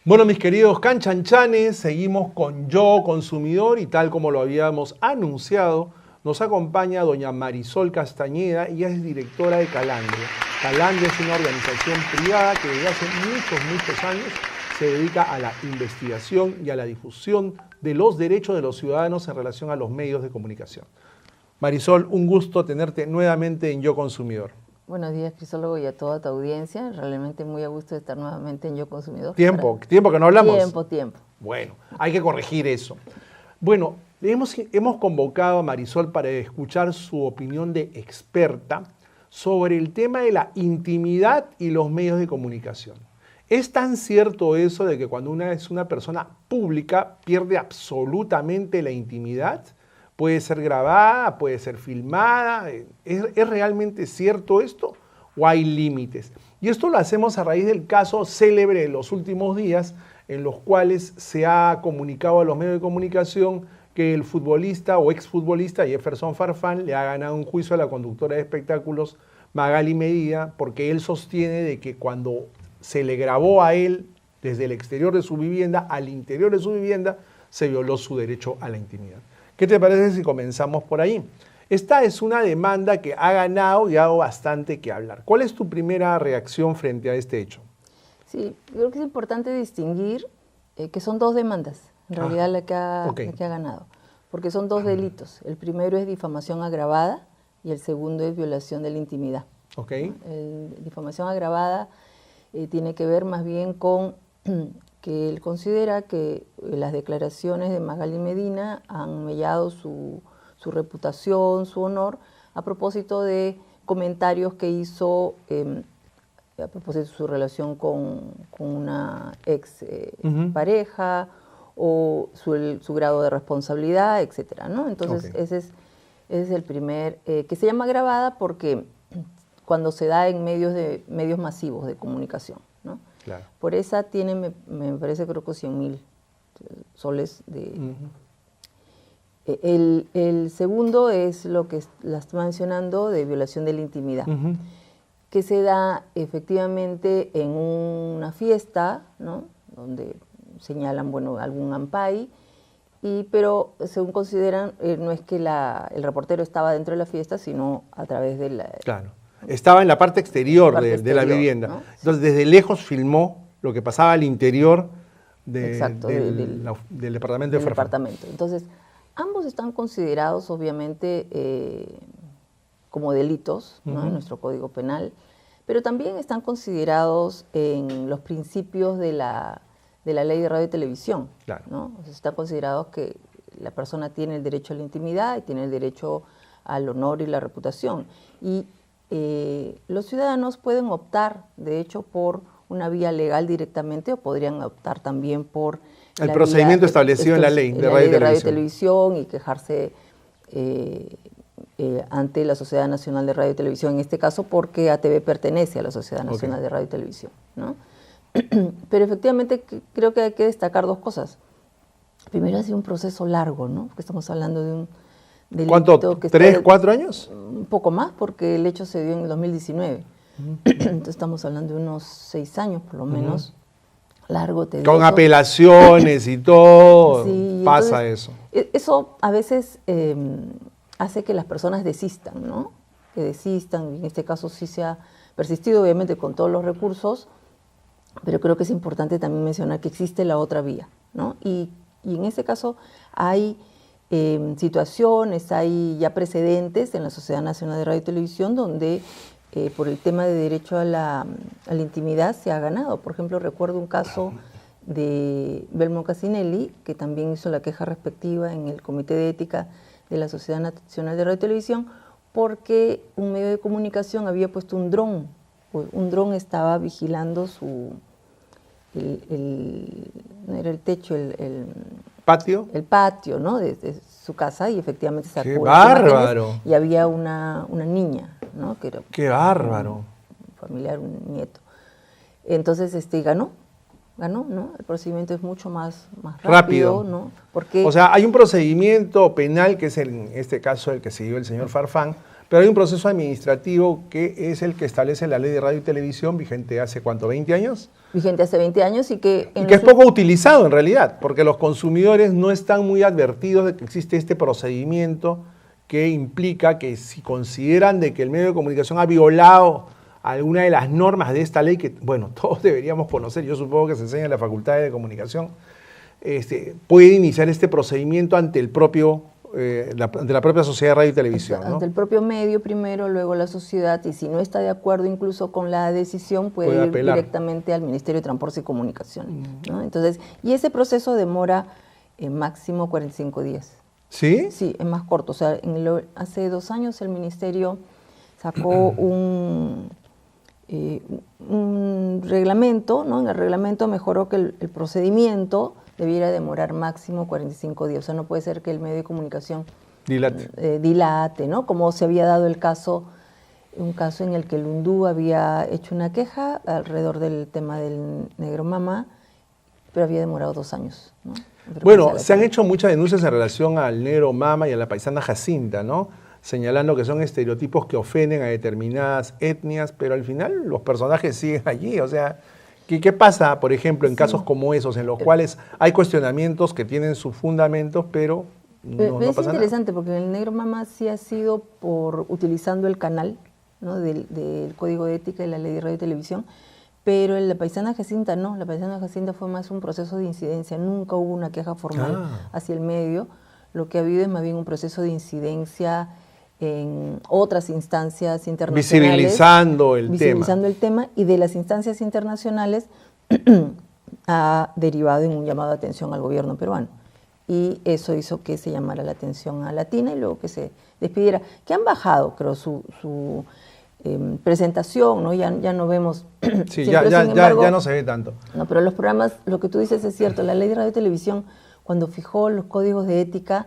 Bueno, mis queridos canchanchanes, seguimos con Yo Consumidor y tal como lo habíamos anunciado, nos acompaña doña Marisol Castañeda, ella es directora de Calandria. Calandria es una organización privada que desde hace muchos años se dedica a la investigación y a la difusión de los derechos de los ciudadanos en relación a los medios de comunicación. Marisol, un gusto tenerte nuevamente en Yo Consumidor. Buenos días, Crisólogo, y a toda tu audiencia. Realmente muy a gusto de estar nuevamente en Yo Consumidor. Tiempo que no hablamos. Tiempo. Bueno, hay que corregir eso. Bueno, hemos convocado a Marisol para escuchar su opinión de experta sobre el tema de la intimidad y los medios de comunicación. ¿Es tan cierto eso de que cuando una es una persona pública pierde absolutamente la intimidad? Puede ser grabada, puede ser filmada. ¿Es realmente cierto esto o hay límites? Y esto lo hacemos a raíz del caso célebre de los últimos días en los cuales se ha comunicado a los medios de comunicación que el futbolista o exfutbolista Jefferson Farfán le ha ganado un juicio a la conductora de espectáculos Magali Medina porque él sostiene de que cuando se le grabó a él desde el exterior de su vivienda al interior de su vivienda se violó su derecho a la intimidad. ¿Qué te parece si comenzamos por ahí? Esta es una demanda que ha ganado y ha dado bastante que hablar. ¿Cuál es tu primera reacción frente a este hecho? Sí, creo que es importante distinguir que son dos demandas, en realidad la que ha ganado, porque son dos delitos. El primero es difamación agravada y el segundo es violación de la intimidad. Difamación agravada tiene que ver más bien con que él considera que las declaraciones de Magali Medina han mellado su reputación, su honor, a propósito de comentarios que hizo a propósito de su relación con una ex pareja o su grado de responsabilidad, etcétera, ¿no? Entonces ese es el primer, que se llama agravada porque cuando se da en medios masivos de comunicación, ¿no? Claro. Por esa tiene, me parece, creo que 100.000 soles de... El segundo es lo que la está mencionando de violación de la intimidad, que se da efectivamente en una fiesta, ¿no? Donde señalan, bueno, algún ampay, pero según consideran, no es que el reportero estaba dentro de la fiesta, sino a través de la... Claro. Estaba en la parte exterior de la vivienda. ¿No? Entonces, desde lejos filmó lo que pasaba al interior del departamento de Farfán. Entonces, ambos están considerados, obviamente, como delitos, ¿no? En nuestro Código Penal, pero también están considerados en los principios de la Ley de Radio y Televisión. Claro. ¿no? O sea, está considerado que la persona tiene el derecho a la intimidad y tiene el derecho al honor y la reputación. Y los ciudadanos pueden optar, de hecho, por una vía legal directamente o podrían optar también por el procedimiento establecido en la ley de radio y televisión y quejarse ante la Sociedad Nacional de Radio y Televisión, en este caso porque ATV pertenece a la Sociedad Nacional de Radio y Televisión, ¿no? Pero efectivamente creo que hay que destacar dos cosas. Primero, ha sido un proceso largo, ¿no? Porque estamos hablando de un delito. ¿Cuánto? ¿3, 4 años? Un poco más, porque el hecho se dio en el 2019. Entonces estamos hablando de unos 6 años, por lo menos. Largo, tedioso. Con apelaciones y todo, sí, pasa entonces, eso. Eso a veces hace que las personas desistan, ¿no? Que desistan, en este caso sí se ha persistido, obviamente, con todos los recursos, pero creo que es importante también mencionar que existe la otra vía, ¿no? Y en ese caso hay situaciones, hay ya precedentes en la Sociedad Nacional de Radio y Televisión donde por el tema de derecho a la intimidad se ha ganado. Por ejemplo, recuerdo un caso de Belmo Casinelli, que también hizo la queja respectiva en el Comité de Ética de la Sociedad Nacional de Radio y Televisión, porque un medio de comunicación había puesto un dron. Un dron estaba vigilando no era el techo, el patio. El patio, ¿no? De su casa, y efectivamente sacó. ¡Qué bárbaro! Y había una niña, ¿no? Que era ¡Qué bárbaro! Un familiar, un nieto. Entonces, ganó, ¿no? El procedimiento es mucho más rápido, ¿no? Porque, o sea, hay un procedimiento penal que es en este caso el que siguió el señor Farfán, Pero hay un proceso administrativo que es el que establece la Ley de Radio y Televisión, vigente hace, ¿cuánto? ¿20 años? Vigente hace 20 años y que... Y que es poco utilizado en realidad, porque los consumidores no están muy advertidos de que existe este procedimiento que implica que si consideran de que el medio de comunicación ha violado alguna de las normas de esta ley, que, bueno, todos deberíamos conocer, yo supongo que se enseña en la Facultad de Comunicación, puede iniciar este procedimiento ante el propio... de la propia sociedad de radio y televisión, ¿no? Ante el propio medio primero, luego la sociedad, y si no está de acuerdo incluso con la decisión, puede ir apelar directamente al Ministerio de Transporte y Comunicación, ¿no? Entonces, y ese proceso demora máximo 45 días. ¿Sí? Sí, es más corto. O sea, hace 2 años el Ministerio sacó un reglamento, ¿no? En el reglamento mejoró que el procedimiento debiera demorar máximo 45 días. O sea, no puede ser que el medio de comunicación dilate, ¿no? Como se había dado un caso en el que el UNDU había hecho una queja alrededor del tema del negro mama, pero había demorado 2 años, ¿no? Bueno, se han hecho muchas denuncias en relación al negro mama y a la paisana Jacinta, ¿no? Señalando que son estereotipos que ofenden a determinadas etnias, pero al final los personajes siguen allí, o sea... ¿Qué pasa, por ejemplo, en casos como esos, en los cuales hay cuestionamientos que tienen sus fundamentos, pero no pasa nada? Es interesante porque el negro mama sí ha sido utilizando el canal, ¿no? del Código de Ética y la Ley de Radio y Televisión, pero en la paisana Jacinta no. La paisana Jacinta fue más un proceso de incidencia, nunca hubo una queja formal hacia el medio. Lo que ha habido es más bien un proceso de incidencia en otras instancias internacionales. Visibilizando el tema, y de las instancias internacionales ha derivado en un llamado de atención al gobierno peruano. Y eso hizo que se llamara la atención a Latina y luego que se despidiera. Que han bajado, creo, su presentación, ¿no? Ya no vemos... Sí, ya no se ve tanto. No, pero los programas, lo que tú dices es cierto, la Ley de Radio y Televisión, cuando fijó los códigos de ética,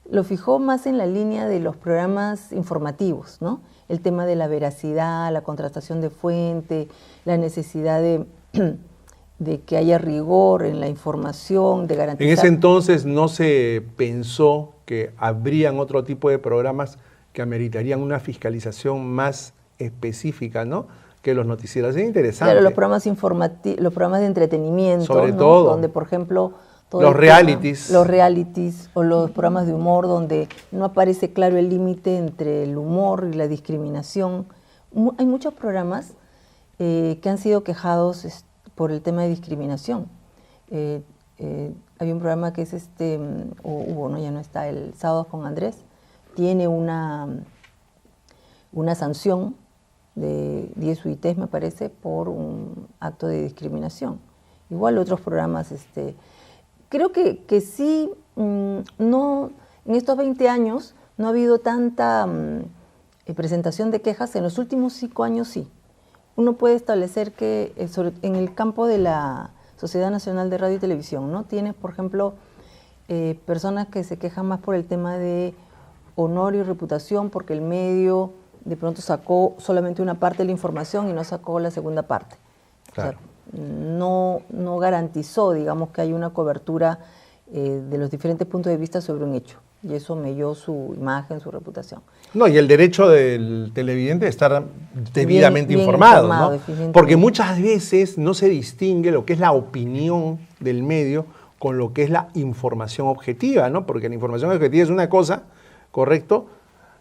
lo fijó más en la línea de los programas informativos, ¿no? El tema de la veracidad, la contrastación de fuente, la necesidad de que haya rigor en la información, de garantizar... En ese entonces no se pensó que habrían otro tipo de programas que ameritarían una fiscalización más específica, ¿no? Que los noticieros. Es interesante. Claro, los programas los programas de entretenimiento, sobre ¿no? todo, donde, por ejemplo... Los realities o los programas de humor donde no aparece claro el límite entre el humor y la discriminación. Hay muchos programas que han sido quejados por el tema de discriminación. Hay un programa que es hubo, ¿no? Ya no está, el Sábados con Andrés, tiene una sanción de 10 UITs, me parece, por un acto de discriminación. Igual otros programas... Creo que sí, no, en estos 20 años no ha habido tanta presentación de quejas. En los últimos 5 años sí. Uno puede establecer que en el campo de la Sociedad Nacional de Radio y Televisión, ¿no? Tienes, por ejemplo, personas que se quejan más por el tema de honor y reputación, porque el medio de pronto sacó solamente una parte de la información y no sacó la segunda parte. Claro. O sea, no garantizó, digamos, que hay una cobertura de los diferentes puntos de vista sobre un hecho. Y eso melló su imagen, su reputación. No, y el derecho del televidente de estar debidamente informado, ¿no? Porque muchas veces no se distingue lo que es la opinión del medio con lo que es la información objetiva, ¿no? Porque la información objetiva es una cosa, ¿correcto?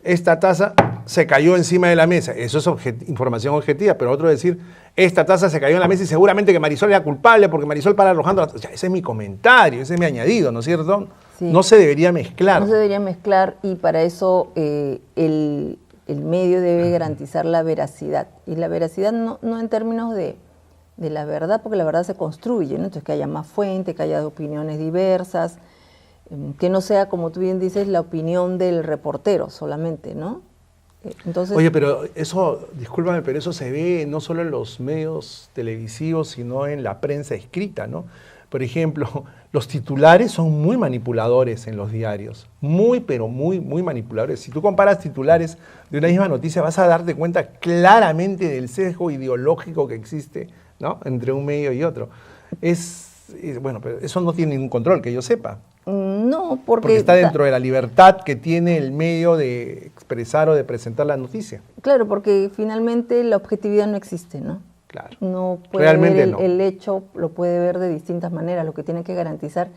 Esta taza se cayó encima de la mesa, eso es información objetiva, pero otro decir, esta taza se cayó en la mesa y seguramente que Marisol era culpable porque Marisol para arrojando la taza. O sea, ese es mi comentario, ese es mi añadido, ¿no es cierto? Sí. No se debería mezclar. No se debería mezclar y para eso el medio debe garantizar la veracidad. Y la veracidad no en términos de la verdad, porque la verdad se construye, ¿no? Entonces que haya más fuente, que haya opiniones diversas, que no sea, como tú bien dices, la opinión del reportero solamente, ¿no? Entonces, oye, pero eso, discúlpame, pero eso se ve no solo en los medios televisivos, sino en la prensa escrita, ¿no? Por ejemplo, los titulares son muy manipuladores en los diarios, pero muy manipuladores. Si tú comparas titulares de una misma noticia, vas a darte cuenta claramente del sesgo ideológico que existe, ¿no? Entre un medio y otro. Bueno, pero eso no tiene ningún control, que yo sepa. No, porque está dentro de la libertad que tiene el medio de expresar o de presentar la noticia. Claro, porque finalmente la objetividad no existe, ¿no? Claro. No puede Realmente ver no. el hecho, lo puede ver de distintas maneras. Lo que tiene que garantizar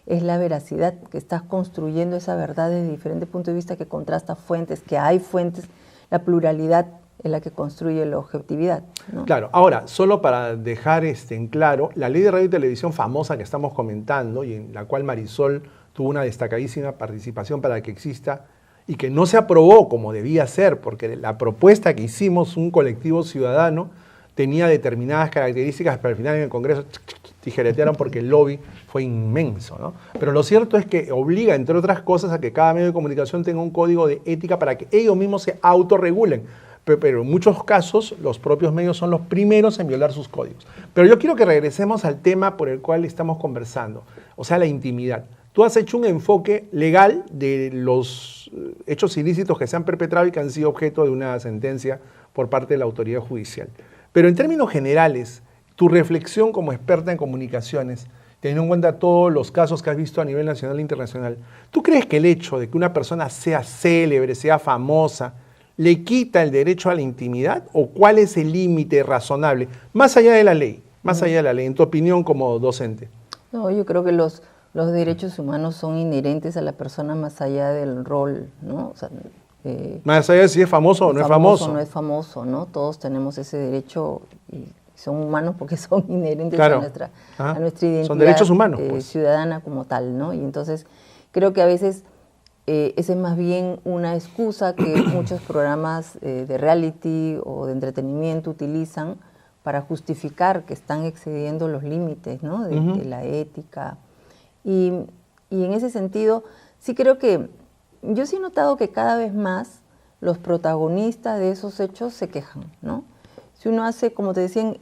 es la veracidad, que estás construyendo esa verdad desde diferentes puntos de vista, que contrasta fuentes, que hay fuentes, la pluralidad es la que construye la objetividad, ¿no? Claro, ahora, solo para dejar en claro, la ley de radio y televisión famosa que estamos comentando y en la cual Marisol tuvo una destacadísima participación para que exista y que no se aprobó como debía ser, porque la propuesta que hicimos, un colectivo ciudadano, tenía determinadas características, pero al final en el Congreso tijeretearon porque el lobby fue inmenso, ¿no? Pero lo cierto es que obliga, entre otras cosas, a que cada medio de comunicación tenga un código de ética para que ellos mismos se autorregulen. Pero en muchos casos los propios medios son los primeros en violar sus códigos. Pero yo quiero que regresemos al tema por el cual estamos conversando, o sea, la intimidad. Tú has hecho un enfoque legal de los hechos ilícitos que se han perpetrado y que han sido objeto de una sentencia por parte de la autoridad judicial. Pero en términos generales, tu reflexión como experta en comunicaciones, teniendo en cuenta todos los casos que has visto a nivel nacional e internacional, ¿tú crees que el hecho de que una persona sea célebre, sea famosa, le quita el derecho a la intimidad? ¿O cuál es el límite razonable? Más allá de la ley, en tu opinión como docente. No, yo creo que los derechos humanos son inherentes a la persona más allá del rol, ¿no? O sea, más allá de si es famoso o no es famoso. No es famoso, ¿no? Todos tenemos ese derecho y son humanos porque son inherentes claro. a nuestra identidad. Son derechos humanos, pues. Ciudadana como tal, ¿no? Y entonces creo que a veces esa es más bien una excusa que muchos programas de reality o de entretenimiento utilizan para justificar que están excediendo los límites, ¿no? de la ética. Y en ese sentido, sí creo que yo sí he notado que cada vez más los protagonistas de esos hechos se quejan, ¿no? Si uno hace, como te decía,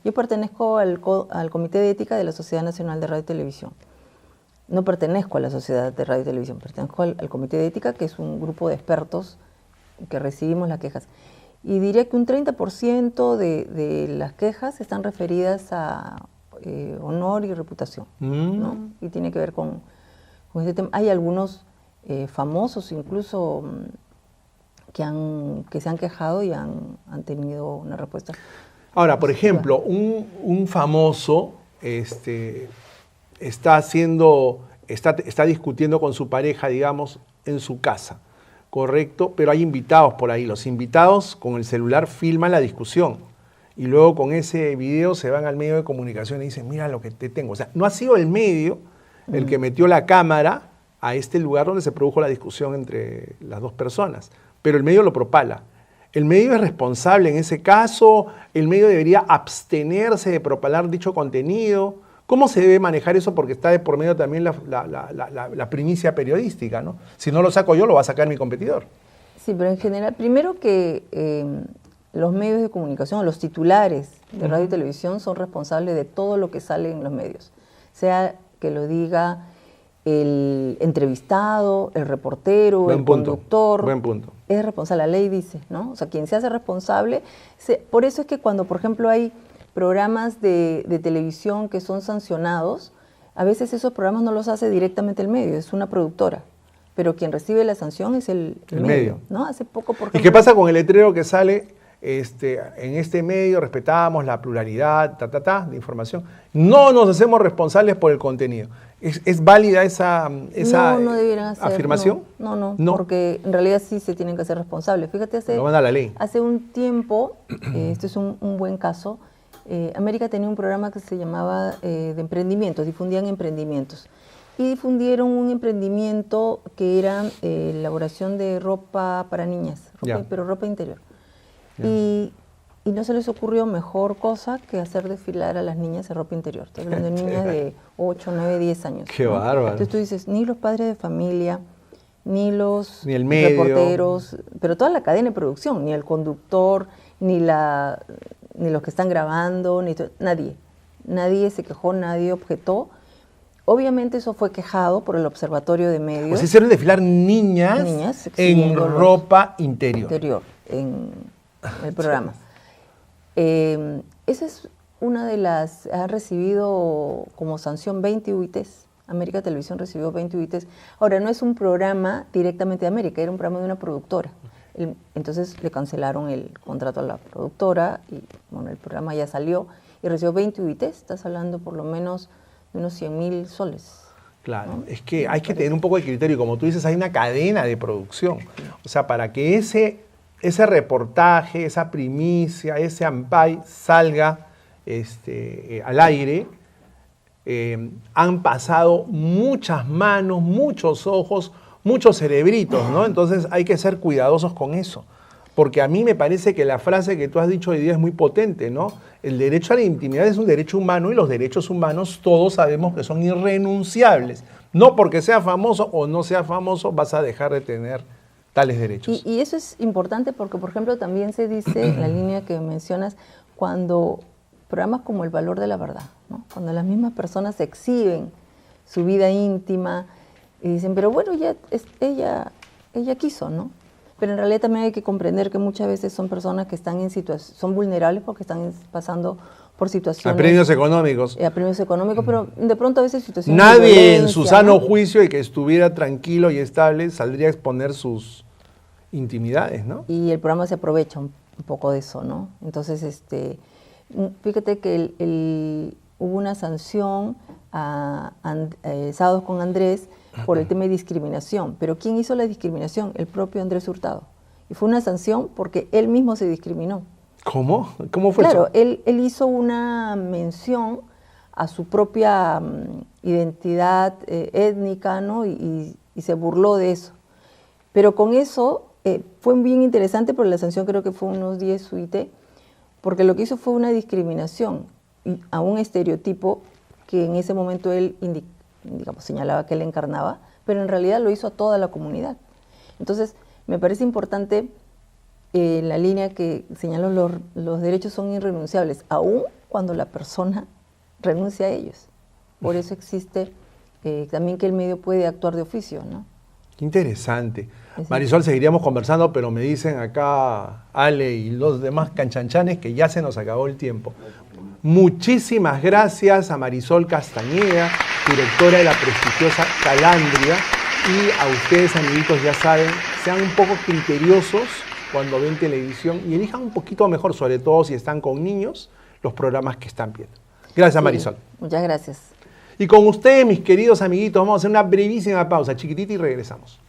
yo pertenezco al Comité de Ética de la Sociedad Nacional de Radio y Televisión. No pertenezco a la Sociedad de Radio y Televisión, pertenezco al Comité de Ética, que es un grupo de expertos que recibimos las quejas. Y diría que un 30% de las quejas están referidas a honor y reputación, ¿no? Y tiene que ver con este tema. Hay algunos famosos incluso que se han quejado y han tenido una respuesta. Ahora, por ejemplo, un famoso está discutiendo con su pareja, digamos, en su casa, ¿correcto? Pero hay invitados por ahí. Los invitados con el celular filman la discusión y luego con ese video se van al medio de comunicación y dicen, mira lo que te tengo. O sea, no ha sido el medio el que metió la cámara a este lugar donde se produjo la discusión entre las dos personas, pero el medio lo propala. ¿El medio es responsable en ese caso? ¿El medio debería abstenerse de propalar dicho contenido? ¿Cómo se debe manejar eso? Porque está de por medio también la primicia periodística, ¿no? Si no lo saco yo, lo va a sacar mi competidor. Sí, pero en general, primero que los medios de comunicación, los titulares de radio y televisión son responsables de todo lo que sale en los medios. Sea que lo diga el entrevistado, el reportero, el conductor. Buen punto. Es responsable, la ley dice, ¿no? O sea, quien se hace responsable. Por eso es que cuando, por ejemplo, hay programas de televisión que son sancionados, a veces esos programas no los hace directamente el medio, es una productora. Pero quien recibe la sanción es el medio, ¿no? Hace poco, por ejemplo, ¿y qué pasa con el letrero que sale en este medio? Respetamos la pluralidad, de información. No nos hacemos responsables por el contenido. ¿Es válida esa no debieran hacer, afirmación? No, porque en realidad sí se tienen que hacer responsables. Fíjate, hace un tiempo, este es un buen caso, América tenía un programa que se llamaba de emprendimientos, difundían emprendimientos. Y difundieron un emprendimiento que era elaboración de ropa para niñas, pero ropa interior. Y no se les ocurrió mejor cosa que hacer desfilar a las niñas en ropa interior. Estoy hablando de niñas de 8, 9, 10 años. ¡Qué bárbaro! Entonces tú dices, ni los padres de familia, ni el medio, reporteros, pero toda la cadena de producción, ni el conductor, ni los que están grabando, nadie. Nadie se quejó, nadie objetó. Obviamente eso fue quejado por el Observatorio de Medios. Pues hicieron desfilar niñas en ropa interior. En el programa. Esa es una de las, ha recibido como sanción 20 UITs América Televisión recibió 20 UITs. Ahora, no es un programa directamente de América, era un programa de una productora. Entonces le cancelaron el contrato a la productora y bueno, el programa ya salió y recibió 20 UITs. Estás hablando por lo menos de unos 100.000 soles. Claro, ¿no? Es que hay que tener un poco de criterio. Como tú dices, hay una cadena de producción. O sea, para que ese reportaje, esa primicia, ese ampay salga al aire, han pasado muchas manos, muchos ojos, muchos cerebritos, ¿no? Entonces hay que ser cuidadosos con eso. Porque a mí me parece que la frase que tú has dicho hoy día es muy potente, ¿no? El derecho a la intimidad es un derecho humano y los derechos humanos todos sabemos que son irrenunciables. No porque sea famoso o no sea famoso vas a dejar de tener tales derechos. Y eso es importante porque, por ejemplo, también se dice en la línea que mencionas, cuando programas como El Valor de la Verdad, ¿no? Cuando las mismas personas exhiben su vida íntima y dicen, pero bueno, ella quiso, ¿no? Pero en realidad también hay que comprender que muchas veces son personas que están son vulnerables porque están pasando por situaciones... A premios económicos. A premios económicos, pero de pronto a veces situaciones Nadie de violencia, en su sano ¿no? juicio y que estuviera tranquilo y estable saldría a exponer sus intimidades, ¿no? Y el programa se aprovecha un poco de eso, ¿no? Entonces, fíjate que hubo una sanción a Sábados con Andrés por el tema de discriminación. Pero ¿quién hizo la discriminación? El propio Andrés Hurtado. Y fue una sanción porque él mismo se discriminó. ¿Cómo? ¿Cómo fue claro, eso? Claro, él hizo una mención a su propia identidad étnica, ¿no? Y se burló de eso. Pero con eso fue bien interesante porque la sanción creo que fue unos 10 UIT, porque lo que hizo fue una discriminación a un estereotipo que en ese momento él señalaba que él encarnaba, pero en realidad lo hizo a toda la comunidad. Entonces, me parece importante la línea que señaló, los derechos son irrenunciables, aun cuando la persona renuncia a ellos. Por eso existe también que el medio puede actuar de oficio, ¿no? Qué interesante. Marisol, seguiríamos conversando, pero me dicen acá Ale y los demás canchanchanes que ya se nos acabó el tiempo. Muchísimas gracias a Marisol Castañeda, directora de la prestigiosa Calandria, y a ustedes, amiguitos, ya saben, sean un poco criteriosos cuando ven televisión y elijan un poquito mejor, sobre todo si están con niños, los programas que están viendo. Gracias, Marisol. Muchas gracias. Y con ustedes, mis queridos amiguitos, vamos a hacer una brevísima pausa, chiquitita, y regresamos.